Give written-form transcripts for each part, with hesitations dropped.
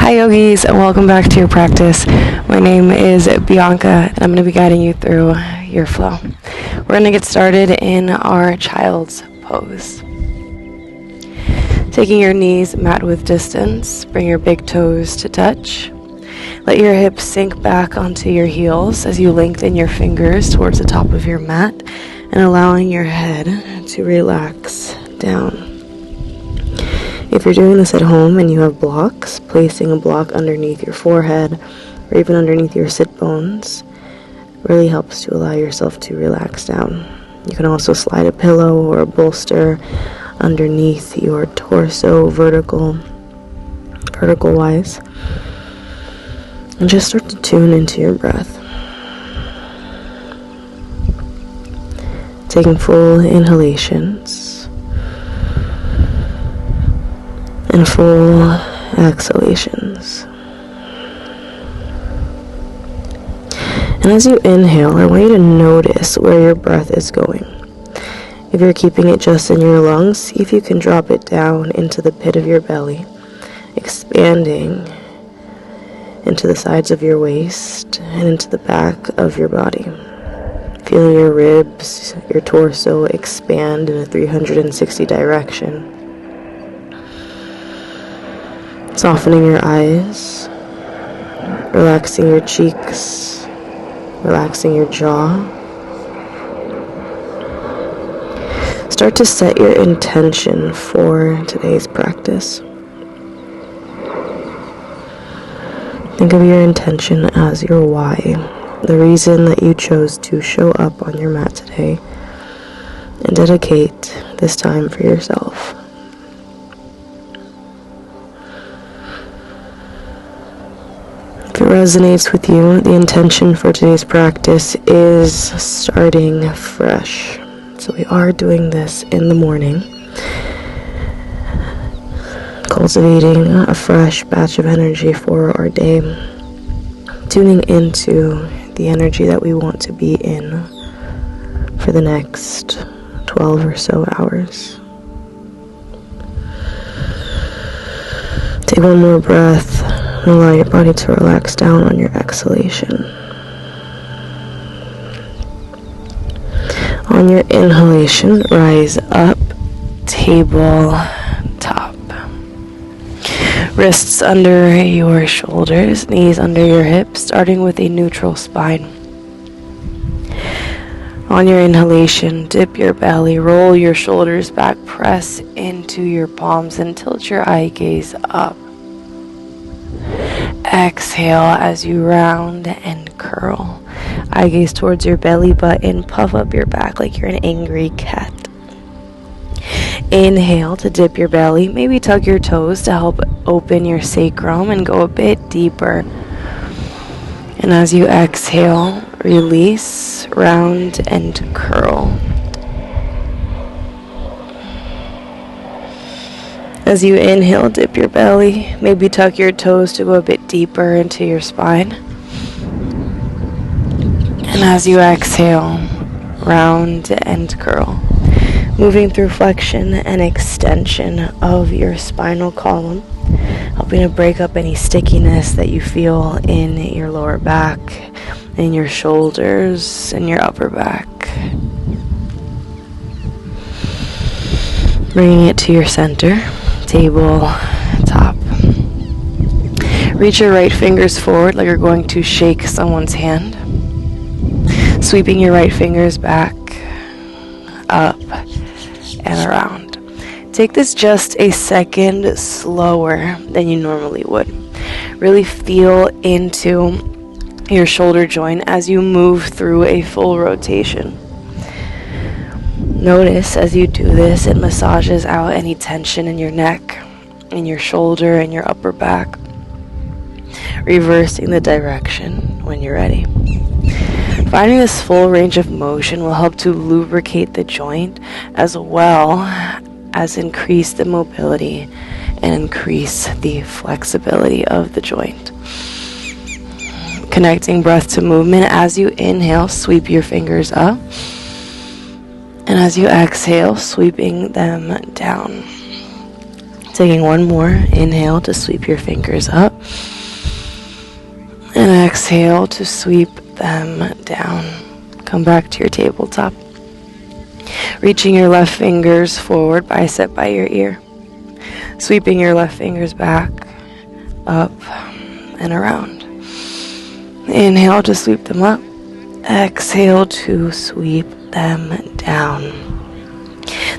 Hi yogis, and welcome back to your practice. My name is Bianca, and I'm going to be guiding you through your flow. We're going to get started in our child's pose. Taking your knees mat width distance, bring your big toes to touch. Let your hips sink back onto your heels as you lengthen your fingers towards the top of your mat and allowing your head to relax down. If you're doing this at home and you have blocks, placing a block underneath your forehead or even underneath your sit bones really helps to allow yourself to relax down. You can also slide a pillow or a bolster underneath your torso vertical wise, and just start to tune into your breath. Taking full inhalations and full exhalations. And as you inhale, I want you to notice where your breath is going. If you're keeping it just in your lungs, see if you can drop it down into the pit of your belly, expanding into the sides of your waist and into the back of your body. Feel your ribs, your torso expand in a 360 direction. Softening your eyes, relaxing your cheeks, relaxing your jaw. Start to set your intention for today's practice. Think of your intention as your why, the reason that you chose to show up on your mat today, and dedicate this time for yourself. If it resonates with you, the intention for today's practice is starting fresh. So we are doing this in the morning, cultivating a fresh batch of energy for our day, tuning into the energy that we want to be in for the next 12 or so hours. Take one more breath and allow your body to relax down on your exhalation. On your inhalation, rise up, table top. Wrists under your shoulders, knees under your hips, starting with a neutral spine. On your inhalation, dip your belly, roll your shoulders back, press into your palms and tilt your eye gaze up. Exhale as you round and curl. Eye gaze towards your belly button, puff up your back like you're an angry cat. Inhale to dip your belly, maybe tug your toes to help open your sacrum and go a bit deeper. And as you exhale, release, round and curl. As you inhale, dip your belly, maybe tuck your toes to go a bit deeper into your spine. And as you exhale, round and curl. Moving through flexion and extension of your spinal column, helping to break up any stickiness that you feel in your lower back, in your shoulders, and your upper back. Bringing it to your center, table top. Reach your right fingers forward like you're going to shake someone's hand. Sweeping your right fingers back, up, and around. Take this just a second slower than you normally would. Really feel into your shoulder joint as you move through a full rotation. Notice as you do this, it massages out any tension in your neck, in your shoulder, and your upper back, reversing the direction when you're ready. Finding this full range of motion will help to lubricate the joint as well as increase the mobility and increase the flexibility of the joint. Connecting breath to movement. As you inhale, sweep your fingers up. And as you exhale, sweeping them down. Taking one more inhale to sweep your fingers up, and exhale to sweep them down. Come back to your tabletop. Reaching your left fingers forward, bicep by your ear. Sweeping your left fingers back, up, and around. Inhale to sweep them up. Exhale to sweep them down.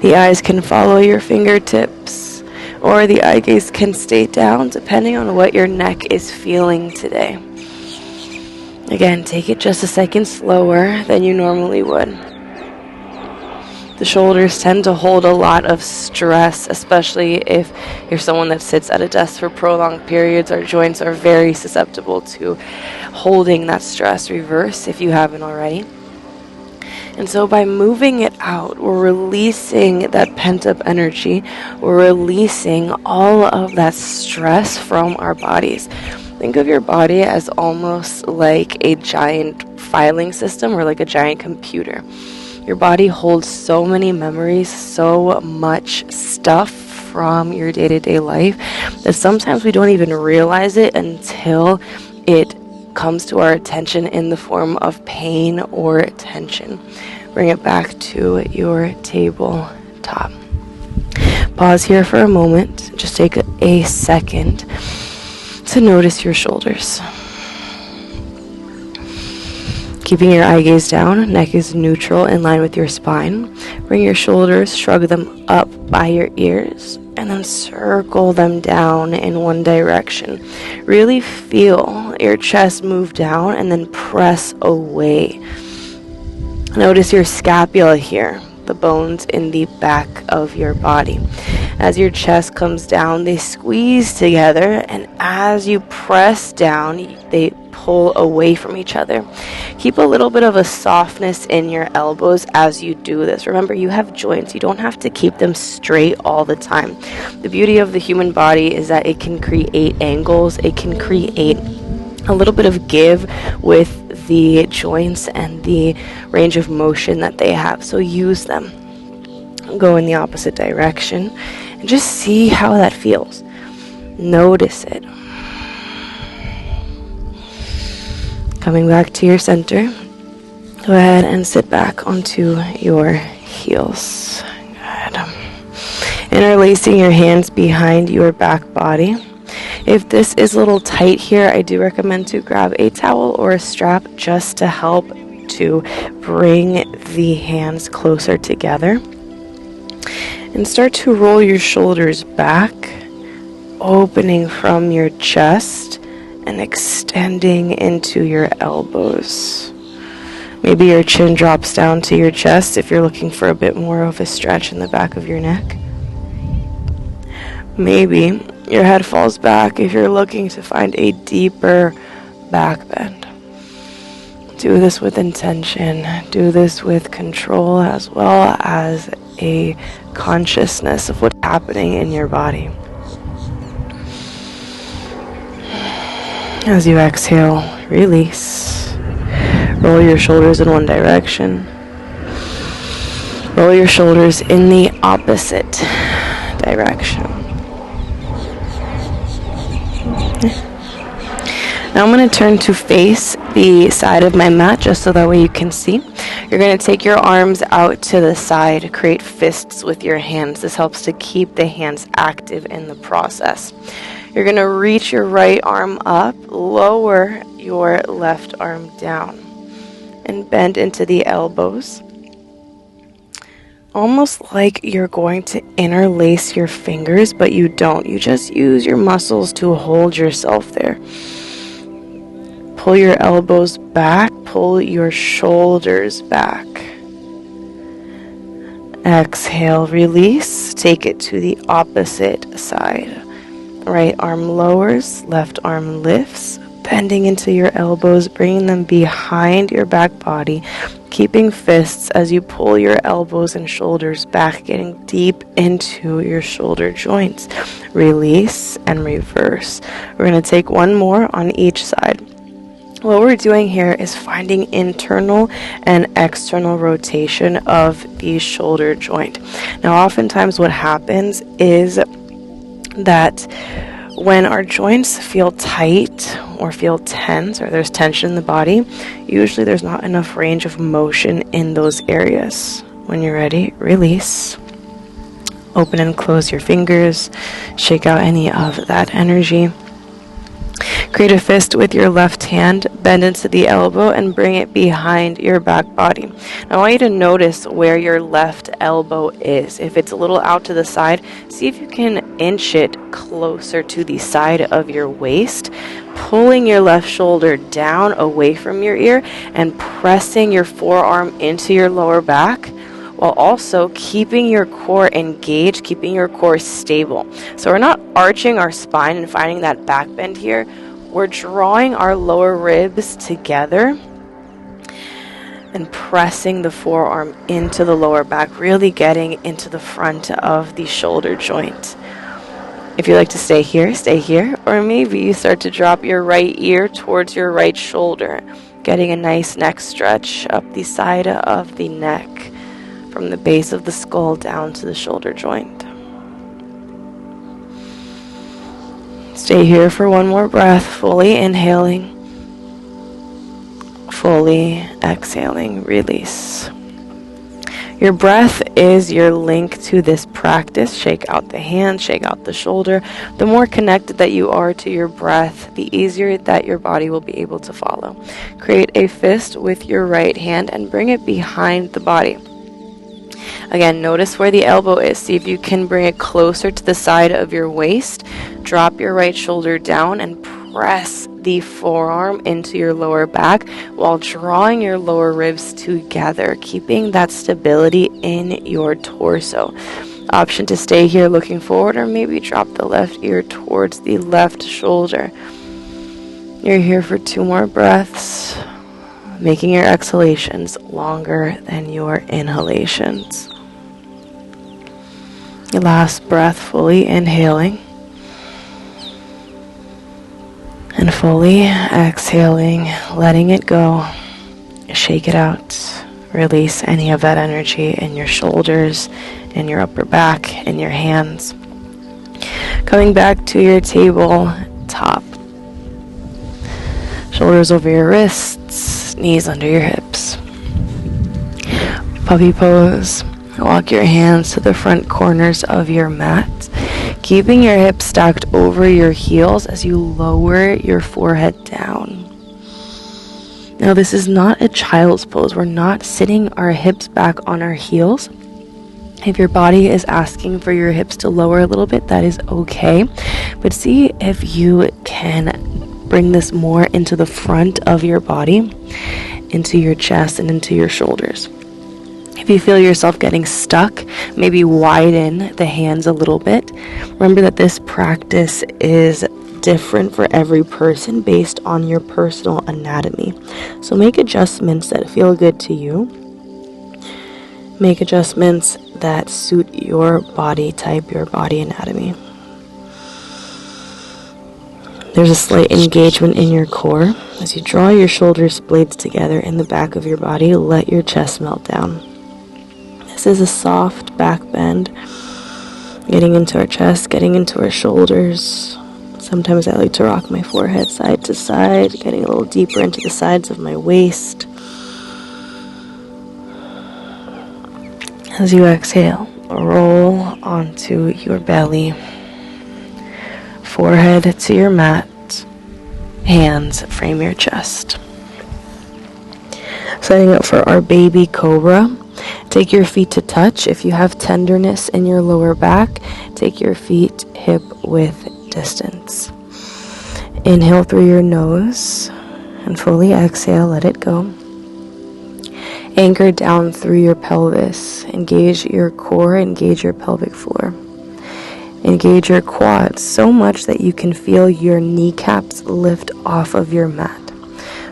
The eyes can follow your fingertips, or the eye gaze can stay down depending on what your neck is feeling today. Again, take it just a second slower than you normally would. The shoulders tend to hold a lot of stress, especially if you're someone that sits at a desk for prolonged periods. Our joints are very susceptible to holding that stress. Reverse if you haven't already. And so by moving it out, we're releasing that pent-up energy. We're releasing all of that stress from our bodies. Think of your body as almost like a giant filing system or like a giant computer. Your body holds so many memories, so much stuff from your day-to-day life that sometimes we don't even realize it until it comes to our attention in the form of pain or tension. Bring it back to your tabletop. Pause here for a moment. Just take a second to notice your shoulders. Keeping your eye gaze down, neck is neutral in line with your spine. Bring your shoulders, shrug them up by your ears, and then circle them down in one direction. Really feel your chest move down and then press away. Notice your scapula here, the bones in the back of your body. As your chest comes down, they squeeze together, and as you press down, they pull away from each other. Keep a little bit of a softness in your elbows as you do this. Remember, you have joints. You don't have to keep them straight all the time. The beauty of the human body is that it can create angles. It can create a little bit of give with the joints and the range of motion that they have. So use them. Go in the opposite direction and just see how that feels. Notice it. Coming back to your center, go ahead and sit back onto your heels. Good. Interlacing your hands behind your back body. If this is a little tight here, I do recommend to grab a towel or a strap just to help to bring the hands closer together. And start to roll your shoulders back, opening from your chest and extending into your elbows. Maybe your chin drops down to your chest if you're looking for a bit more of a stretch in the back of your neck. Maybe your head falls back if you're looking to find a deeper back bend. Do this with intention. Do this with control as well as a consciousness of what's happening in your body. As you exhale, release. Roll your shoulders in one direction. Roll your shoulders in the opposite direction. Now I'm going to turn to face the side of my mat just so that way you can see. You're going to take your arms out to the side, create fists with your hands. This helps to keep the hands active in the process. You're going to reach your right arm up, lower your left arm down, and bend into the elbows. Almost like you're going to interlace your fingers, but you don't. You just use your muscles to hold yourself there. Pull your elbows back, pull your shoulders back. Exhale, release, take it to the opposite side. Right arm lowers, left arm lifts, bending into your elbows, bringing them behind your back body, keeping fists as you pull your elbows and shoulders back, getting deep into your shoulder joints. Release and reverse. We're going to take one more on each side. What we're doing here is finding internal and external rotation of the shoulder joint. Now, oftentimes what happens is that when our joints feel tight or feel tense or there's tension in the body, usually there's not enough range of motion in those areas. When you're ready, release. Open and close your fingers. Shake out any of that energy. Create a fist with your left hand, bend into the elbow, and bring it behind your back body. Now, I want you to notice where your left elbow is. If it's a little out to the side, see if you can inch it closer to the side of your waist, pulling your left shoulder down away from your ear and pressing your forearm into your lower back, while also keeping your core engaged, keeping your core stable. So we're not arching our spine and finding that back bend here. We're drawing our lower ribs together and pressing the forearm into the lower back, really getting into the front of the shoulder joint. If you like to stay here, or maybe you start to drop your right ear towards your right shoulder, getting a nice neck stretch up the side of the neck, from the base of the skull down to the shoulder joint. Stay here for one more breath, fully inhaling, fully exhaling, release. Your breath is your link to this practice. Shake out the hands, shake out the shoulder. The more connected that you are to your breath, the easier that your body will be able to follow. Create a fist with your right hand and bring it behind the body. Again, notice where the elbow is. See if you can bring it closer to the side of your waist. Drop your right shoulder down and press the forearm into your lower back while drawing your lower ribs together, keeping that stability in your torso. Option to stay here looking forward, or maybe drop the left ear towards the left shoulder. You're here for 2 more breaths, making your exhalations longer than your inhalations. Your last breath, fully inhaling and fully exhaling, letting it go. Shake it out. Release any of that energy in your shoulders, in your upper back, in your hands. Coming back to your table top. Shoulders over your wrists, knees under your hips. Puppy pose. Walk your hands to the front corners of your mat, keeping your hips stacked over your heels as you lower your forehead down. Now, this is not a child's pose. We're not sitting our hips back on our heels. If your body is asking for your hips to lower a little bit, that is okay. But see if you can bring this more into the front of your body, into your chest and into your shoulders. If you feel yourself getting stuck, maybe widen the hands a little bit. Remember that this practice is different for every person based on your personal anatomy. So make adjustments that feel good to you. Make adjustments that suit your body type, your body anatomy. There's a slight engagement in your core. As you draw your shoulder blades together in the back of your body, let your chest melt down. This is a soft back bend, getting into our chest, getting into our shoulders. Sometimes I like to rock my forehead side to side, getting a little deeper into the sides of my waist. As you exhale, roll onto your belly, forehead to your mat, hands frame your chest. Setting up for our baby cobra. Take your feet to touch. If you have tenderness in your lower back, take your feet hip width distance. Inhale through your nose and fully exhale, let it go. Anchor down through your pelvis. Engage your core, engage your pelvic floor. Engage your quads so much that you can feel your kneecaps lift off of your mat.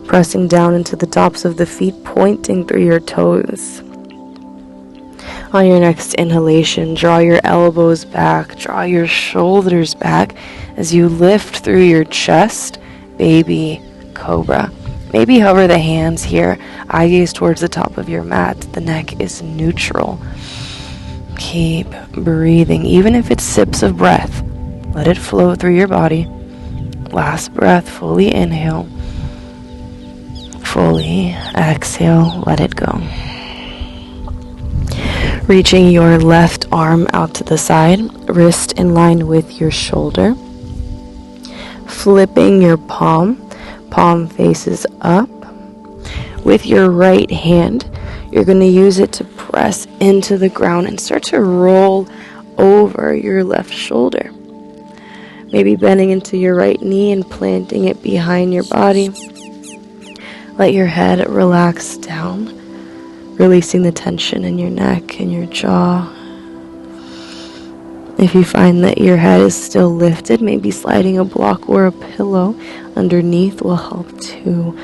Pressing down into the tops of the feet, pointing through your toes. On your next inhalation, draw your elbows back, draw your shoulders back as you lift through your chest, baby cobra. Maybe hover the hands here, eye gaze towards the top of your mat. The neck is neutral. Keep breathing, even if it's sips of breath. Let it flow through your body. Last breath, fully inhale. Fully exhale, let it go. Reaching your left arm out to the side, wrist in line with your shoulder. Flipping your palm faces up. With your right hand, you're going to use it to press into the ground and start to roll over your left shoulder. Maybe bending into your right knee and planting it behind your body. Let your head relax down, releasing the tension in your neck and your jaw. If you find that your head is still lifted, maybe sliding a block or a pillow underneath will help to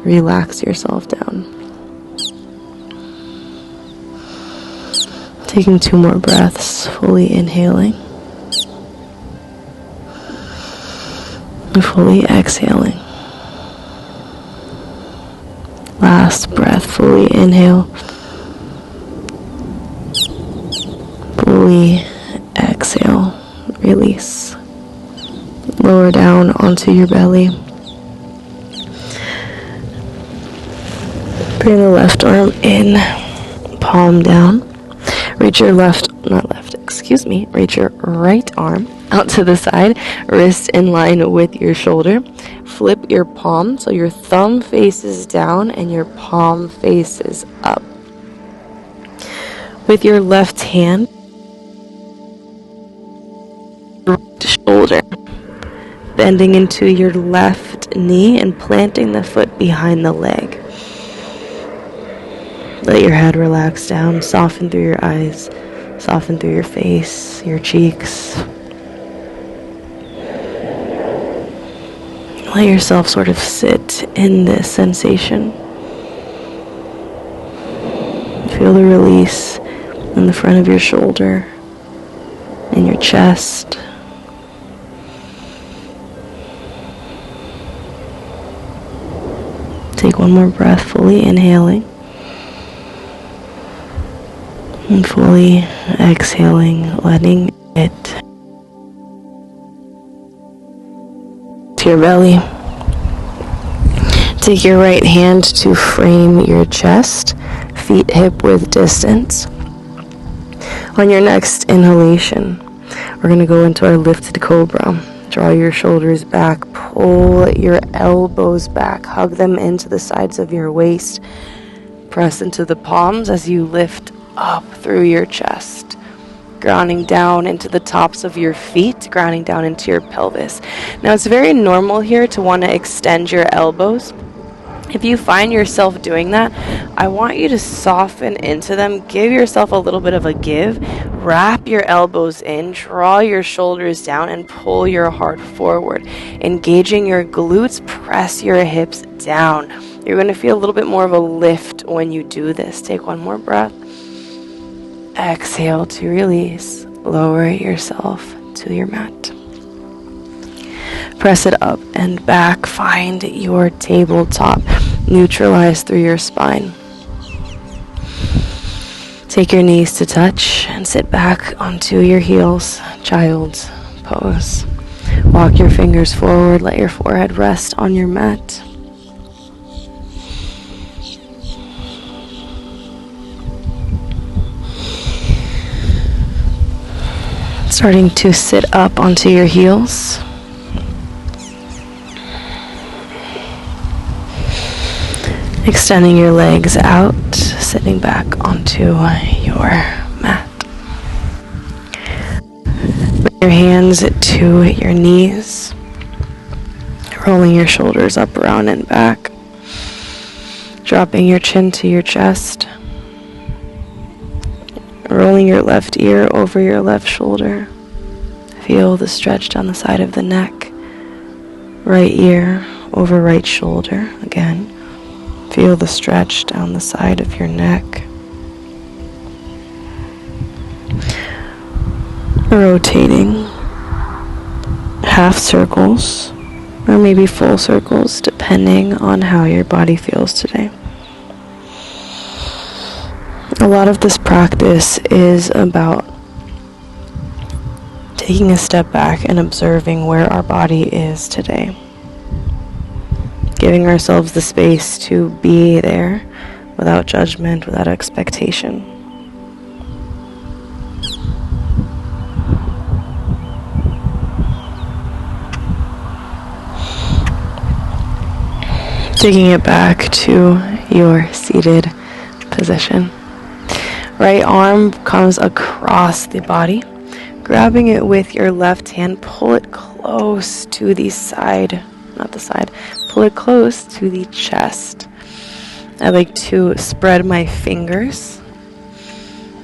relax yourself down. Taking 2 more breaths, fully inhaling and fully exhaling. Last breath, fully inhale, fully exhale, release. Lower down onto your belly. Bring the left arm in, palm down. Reach your reach your right arm out to the side, wrist in line with your shoulder. Flip your palm so your thumb faces down and your palm faces up. With your left hand, right shoulder, bending into your left knee and planting the foot behind the leg. Let your head relax down, soften through your eyes, soften through your face, your cheeks. Let yourself sort of sit in this sensation. Feel the release in the front of your shoulder, in your chest. Take 1 more breath, fully inhaling. And fully exhaling, letting it to your belly. Take your right hand to frame your chest, feet hip width distance. On your next inhalation, we're going to go into our lifted cobra. Draw your shoulders back, pull your elbows back, hug them into the sides of your waist. Press into the palms as you lift up through your chest, grounding down into the tops of your feet, grounding down into your pelvis. Now it's very normal here to want to extend your elbows. If you find yourself doing that, I want you to soften into them. Give yourself a little bit of a give. Wrap your elbows in, draw your shoulders down, and pull your heart forward. Engaging your glutes, press your hips down. You're going to feel a little bit more of a lift when you do this. Take 1 more breath. Exhale to release. Lower yourself to your mat. Press it up and back. Find your tabletop. Neutralize through your spine. Take your knees to touch and sit back onto your heels. Child's pose. Walk your fingers forward. Let your forehead rest on your mat. Starting to sit up onto your heels. Extending your legs out, sitting back onto your mat. Bring your hands to your knees, rolling your shoulders up, around, and back. Dropping your chin to your chest. Rolling your left ear over your left shoulder. Feel the stretch down the side of the neck. Right ear over right shoulder. Again, feel the stretch down the side of your neck. Rotating half circles or maybe full circles depending on how your body feels today. A lot of this practice is about taking a step back and observing where our body is today. Giving ourselves the space to be there without judgment, without expectation. Taking it back to your seated position. Right arm comes across the body. Grabbing it with your left hand, pull it close to the side, not the side, pull it close to the chest. I like to spread my fingers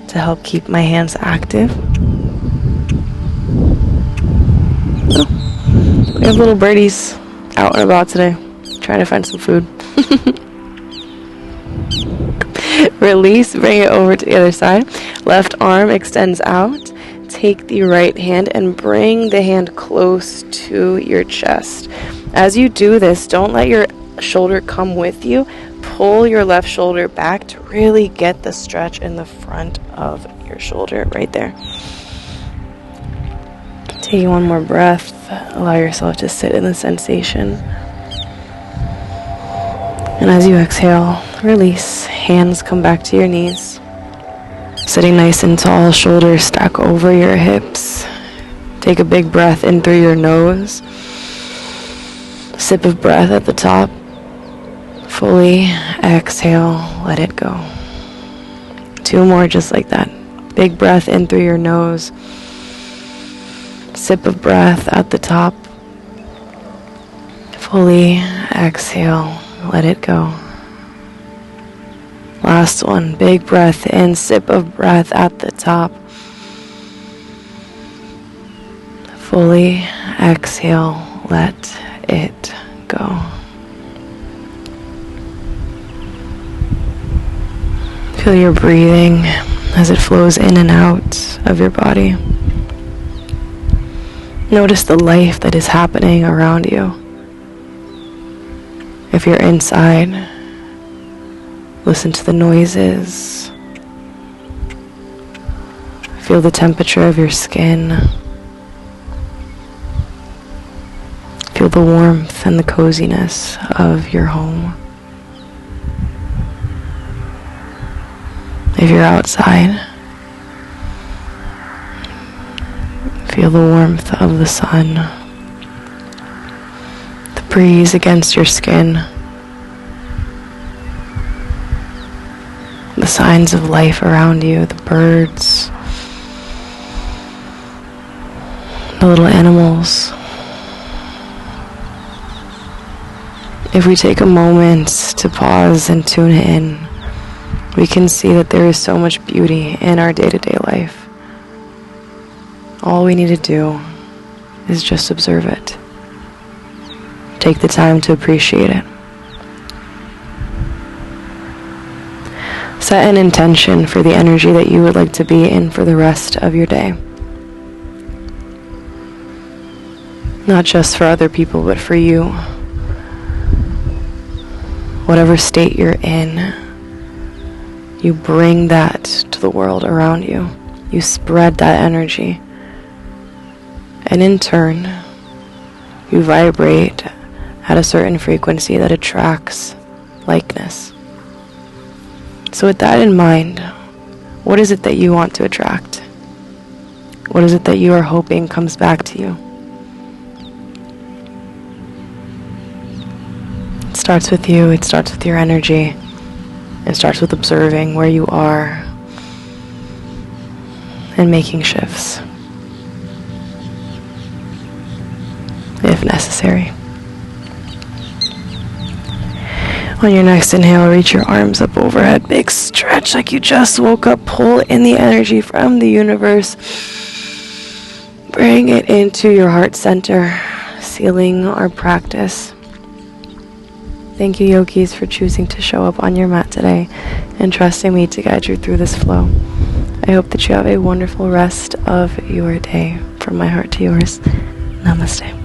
to help keep my hands active. Oh, we have little birdies out and about today, trying to find some food. Release, bring it over to the other side. Left arm extends out. Take the right hand and bring the hand close to your chest. As you do this, don't let your shoulder come with you. Pull your left shoulder back to really get the stretch in the front of your shoulder right there. Taking one more breath, allow yourself to sit in the sensation. And as you exhale, release. Hands come back to your knees. Sitting nice and tall, shoulders stack over your hips. Take a big breath in through your nose. Sip of breath at the top. Fully exhale, let it go. 2 more just like that. Big breath in through your nose. Sip of breath at the top. Fully exhale, let it go. Last one, big breath in, sip of breath at the top. Fully exhale, let it go. Feel your breathing as it flows in and out of your body. Notice the life that is happening around you. If you're inside, listen to the noises. Feel the temperature of your skin. Feel the warmth and the coziness of your home. If you're outside, feel the warmth of the sun, the breeze against your skin, the signs of life around you, the birds, the little animals. If we take a moment to pause and tune in, we can see that there is so much beauty in our day-to-day life. All we need to do is just observe it. Take the time to appreciate it. Set an intention for the energy that you would like to be in for the rest of your day. Not just for other people, but for you. Whatever state you're in, you bring that to the world around you. You spread that energy. And in turn, you vibrate at a certain frequency that attracts likeness. So with that in mind, what is it that you want to attract? What is it that you are hoping comes back to you? It starts with you. It starts with your energy. It starts with observing where you are and making shifts, if necessary. On your next inhale, reach your arms up overhead. Big stretch like you just woke up. Pull in the energy from the universe. Bring it into your heart center, sealing our practice. Thank you, yogis, for choosing to show up on your mat today and trusting me to guide you through this flow. I hope that you have a wonderful rest of your day. From my heart to yours, namaste.